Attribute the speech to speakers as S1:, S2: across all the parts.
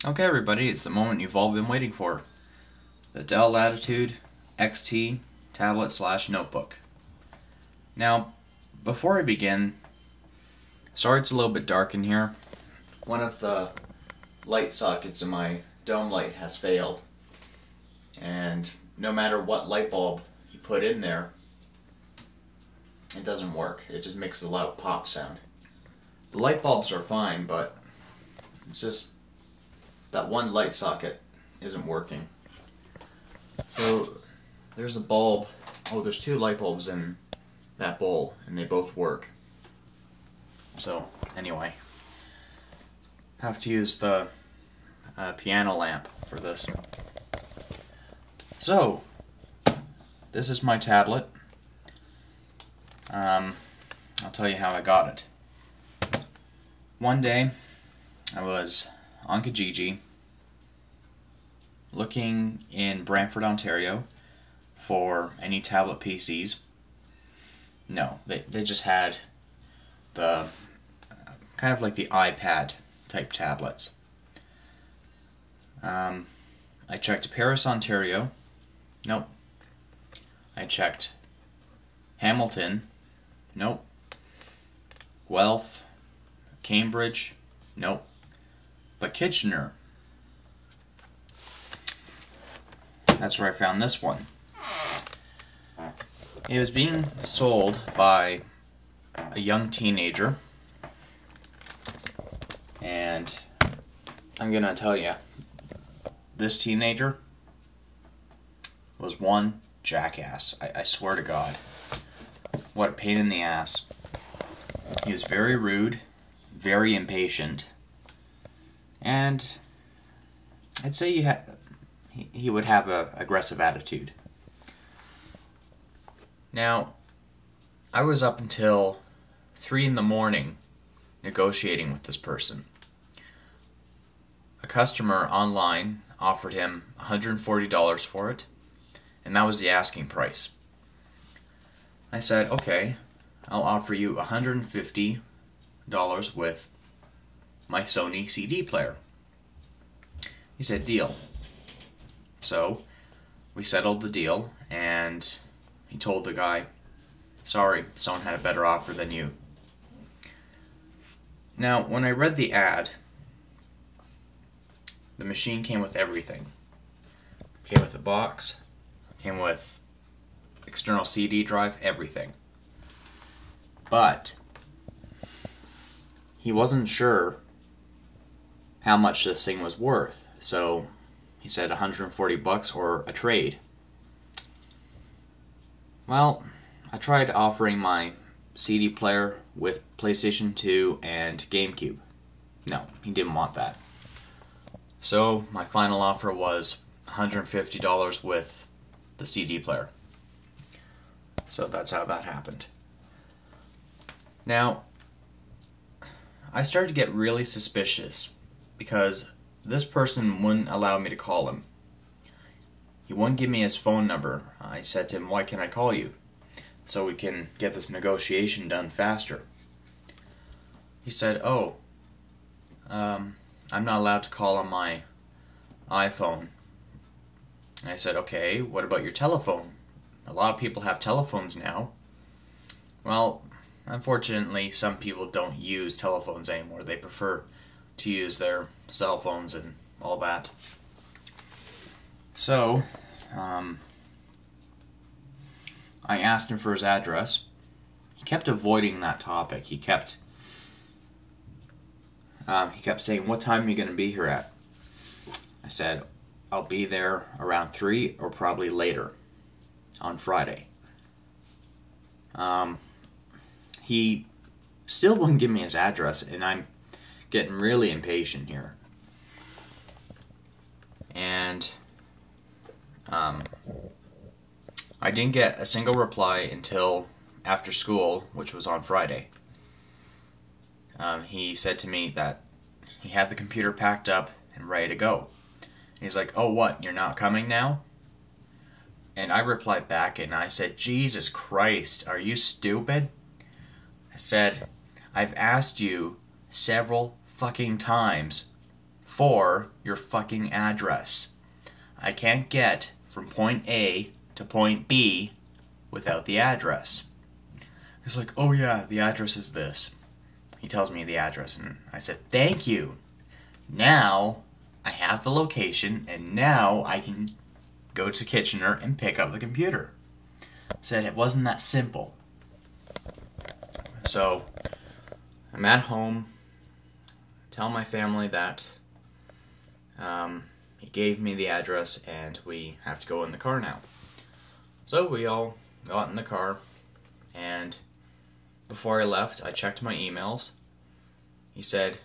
S1: Okay, everybody, it's the moment you've all been waiting for. The Dell Latitude XT tablet/notebook. Now, before I begin, sorry it's a little bit dark in here. One of the light sockets in my dome light has failed. And no matter what light bulb you put in there, it doesn't work. It just makes a loud pop sound. The light bulbs are fine, but it's just that one light socket isn't working. So there's a bulb. Oh, there's two light bulbs in that bowl, and they both work. So anyway, have to use the piano lamp for this. So this is my tablet. I'll tell you how I got it. One day I was on Kijiji looking in Brantford, Ontario for any tablet PCs. No, they just had the kind of like the iPad type tablets. I checked Paris, Ontario. Nope. I checked Hamilton. Nope. Guelph, Cambridge. Nope. But Kitchener, that's where I found this one. It was being sold by a young teenager, and I'm gonna tell you, this teenager was one jackass. I swear to God. What a pain in the ass. He was very rude, very impatient, and I'd say he would have an aggressive attitude. Now, I was up until 3 in the morning negotiating with this person. A customer online offered him $140 for it, and that was the asking price. I said, okay, I'll offer you $150 with my Sony CD player. He said, deal. So we settled the deal, and he told the guy, sorry, someone had a better offer than you. Now, when I read the ad, the machine came with everything. Came with the box, came with external CD drive, everything. But he wasn't sure how much this thing was worth, so he said $140 or a trade. Well, I tried offering my CD player with PlayStation 2 and GameCube. No, he didn't want that. So my final offer was $150 with the CD player. So that's how that happened. Now, I started to get really suspicious because this person wouldn't allow me to call him. He wouldn't give me his phone number. I said to him, why can't I call you? So we can get this negotiation done faster. He said, oh, I'm not allowed to call on my iPhone. And I said, okay, what about your telephone? A lot of people have telephones now. Well, unfortunately, some people don't use telephones anymore. They prefer to use their cell phones and all that. So, I asked him for his address. He kept avoiding that topic. He kept saying, what time are you going to be here at? I said, I'll be there around 3 or probably later on Friday. He still wouldn't give me his address, and I'm getting really impatient here. And I didn't get a single reply until after school, which was on Friday. He said to me that he had the computer packed up and ready to go. He's like, oh, what, you're not coming now? And I replied back and I said, Jesus Christ, are you stupid? I said, I've asked you several fucking times for your fucking address. I can't get from point A to point B without the address. He's like, oh yeah, the address is this. He tells me the address, and I said, thank you. Now I have the location, and now I can go to Kitchener and pick up the computer. I said it wasn't that simple. So I'm at home, tell my family that he gave me the address and we have to go in the car now. So we all got in the car, and before I left, I checked my emails. He said,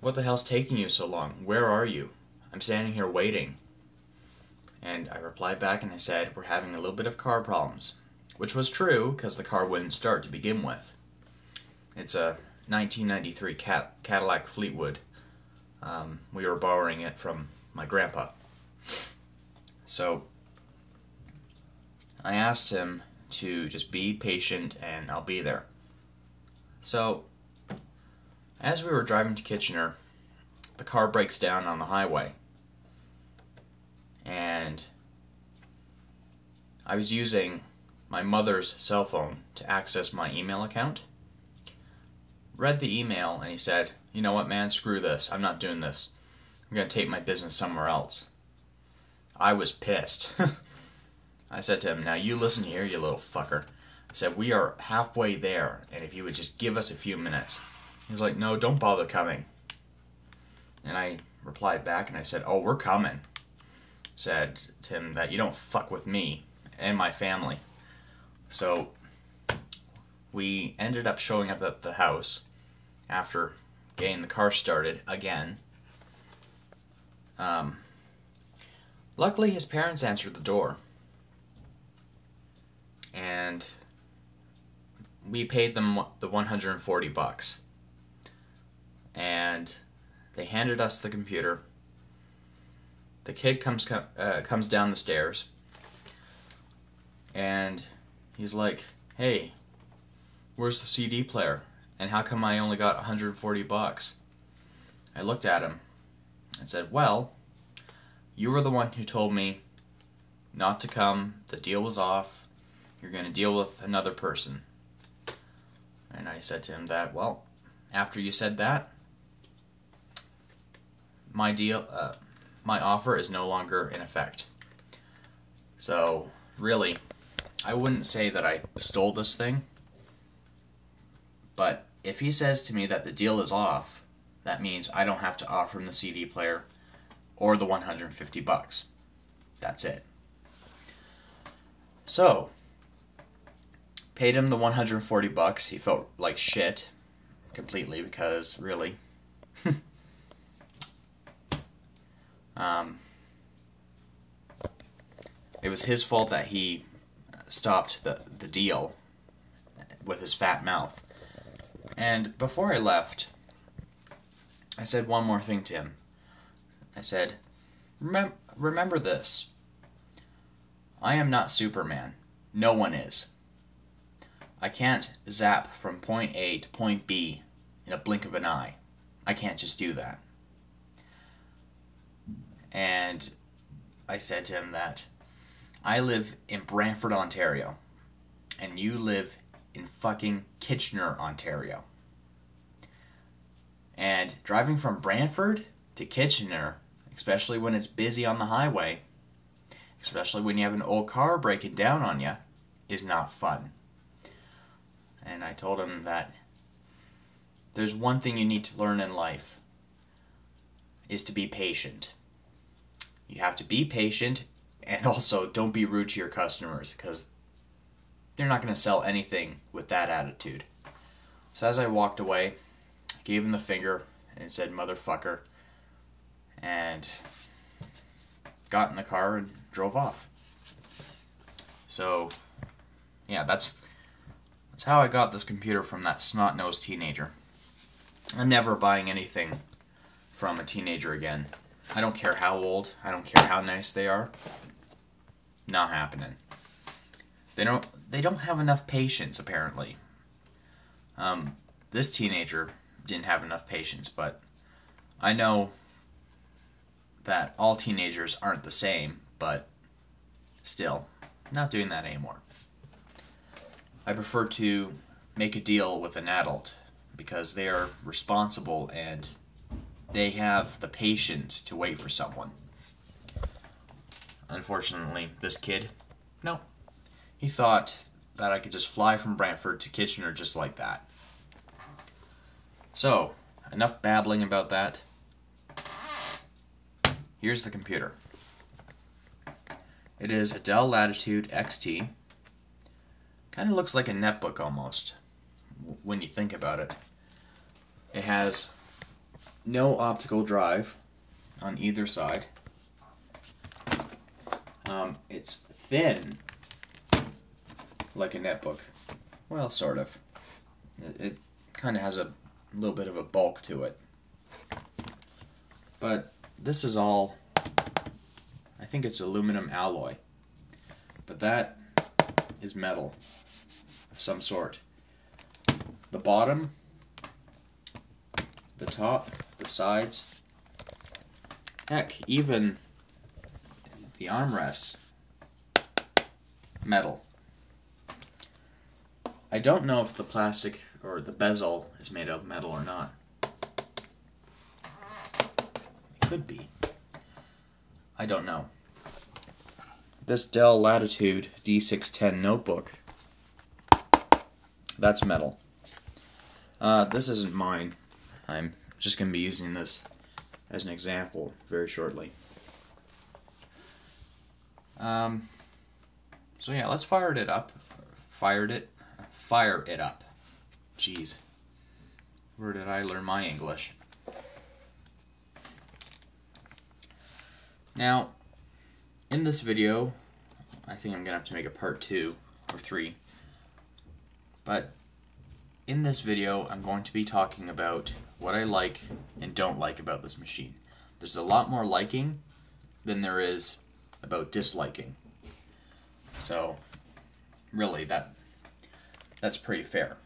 S1: what the hell's taking you so long? Where are you? I'm standing here waiting. And I replied back and I said, we're having a little bit of car problems. Which was true, because the car wouldn't start to begin with. It's a 1993 Cadillac Fleetwood. We were borrowing it from my grandpa. So I asked him to just be patient and I'll be there. So as we were driving to Kitchener, the car breaks down on the highway. And I was using my mother's cell phone to access my email account. Read the email and he said, you know what, man, screw this. I'm not doing this. I'm going to take my business somewhere else. I was pissed. I said to him, now you listen here, you little fucker. I said, we are halfway there, and if you would just give us a few minutes. He was like, no, don't bother coming. And I replied back and I said, oh, we're coming. Said to him that you don't fuck with me and my family. So we ended up showing up at the house after getting the car started again. Luckily his parents answered the door. And we paid them the $140. And they handed us the computer. The kid comes down the stairs, and he's like, hey, where's the CD player? And how come I only got $140? I looked at him and said, well, you were the one who told me not to come, the deal was off, you're going to deal with another person. And I said to him that, well, after you said that, my offer is no longer in effect. So, really, I wouldn't say that I stole this thing, but if he says to me that the deal is off, that means I don't have to offer him the CD player or the $150. That's it. So, paid him the $140. He felt like shit completely because, really, it was his fault that he stopped the deal with his fat mouth. And before I left, I said one more thing to him. I said, remember this. I am not Superman. No one is. I can't zap from point A to point B in a blink of an eye. I can't just do that. And I said to him that I live in Brantford, Ontario, and you live in fucking Kitchener, Ontario. And driving from Brantford to Kitchener, especially when it's busy on the highway, especially when you have an old car breaking down on you, is not fun. And I told him that there's one thing you need to learn in life, is to be patient. You have to be patient, and also don't be rude to your customers, because they're not going to sell anything with that attitude. So as I walked away, I gave him the finger and said, motherfucker, and got in the car and drove off. So, yeah, that's how I got this computer from that snot-nosed teenager. I'm never buying anything from a teenager again. I don't care how old, I don't care how nice they are. Not happening. They don't have enough patience, apparently. This teenager didn't have enough patience, but I know that all teenagers aren't the same, but still, not doing that anymore. I prefer to make a deal with an adult because they are responsible and they have the patience to wait for someone. Unfortunately, this kid, no. He thought that I could just fly from Brantford to Kitchener just like that. So, enough babbling about that. Here's the computer. It is a Dell Latitude XT. Kind of looks like a netbook almost, when you think about it. It has no optical drive on either side. It's thin, like a netbook. Well, sort of. It kind of has a little bit of a bulk to it. But this is all, I think it's aluminum alloy. But that is metal of some sort. The bottom, the top, the sides, heck, even the armrests, metal. I don't know if the plastic or the bezel is made of metal or not. It could be. I don't know. This Dell Latitude D610 notebook, that's metal. This isn't mine. I'm just going to be using this as an example very shortly. So yeah, let's fire it up. Fire it up. Jeez. Where did I learn my English? Now, in this video, I think I'm going to have to make a part 2 or 3. But in this video, I'm going to be talking about what I like and don't like about this machine. There's a lot more liking than there is about disliking. So, really, that's pretty fair.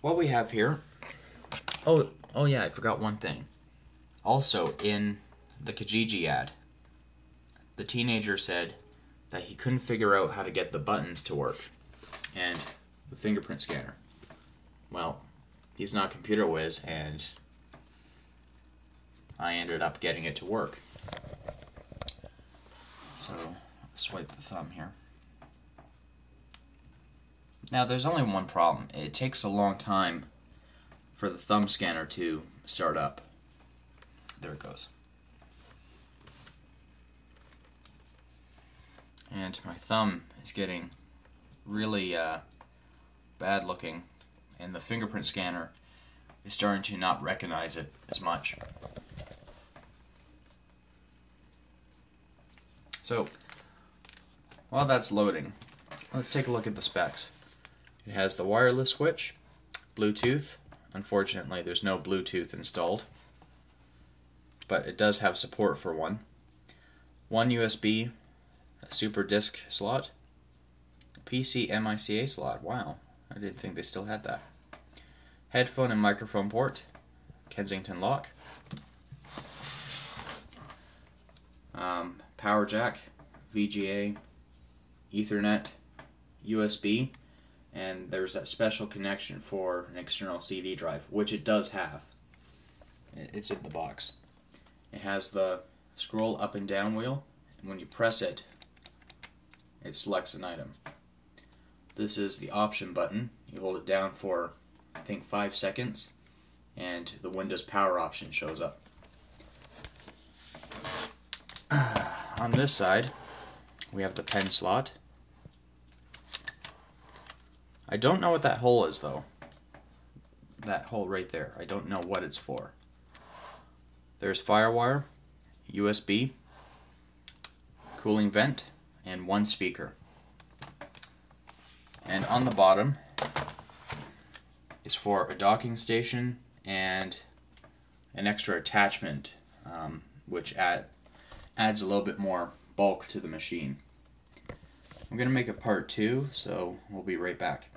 S1: What we have here... Oh yeah, I forgot one thing. Also, in the Kijiji ad, the teenager said that he couldn't figure out how to get the buttons to work and the fingerprint scanner. Well, he's not computer whiz, and I ended up getting it to work. So, swipe the thumb here. Now, there's only one problem. It takes a long time for the thumb scanner to start up. There it goes. And my thumb is getting really bad looking, and the fingerprint scanner is starting to not recognize it as much. So, while that's loading, let's take a look at the specs. It has the wireless switch, Bluetooth. Unfortunately, there's no Bluetooth installed, but it does have support for one. One USB, a super disk slot, a PC MICA slot. Wow, I didn't think they still had that. Headphone and microphone port, Kensington lock. Power jack, VGA, Ethernet, USB, and there's that special connection for an external CD drive, which it does have. It's in the box. It has the scroll up and down wheel, and when you press it, it selects an item. This is the option button. You hold it down for, I think, 5 seconds, and the Windows power option shows up. On this side, we have the pen slot. I don't know what that hole is, though. That hole right there. I don't know what it's for. There's FireWire, USB, cooling vent, and one speaker. And on the bottom is for a docking station and an extra attachment, which adds a little bit more bulk to the machine. I'm going to make a part 2, so we'll be right back.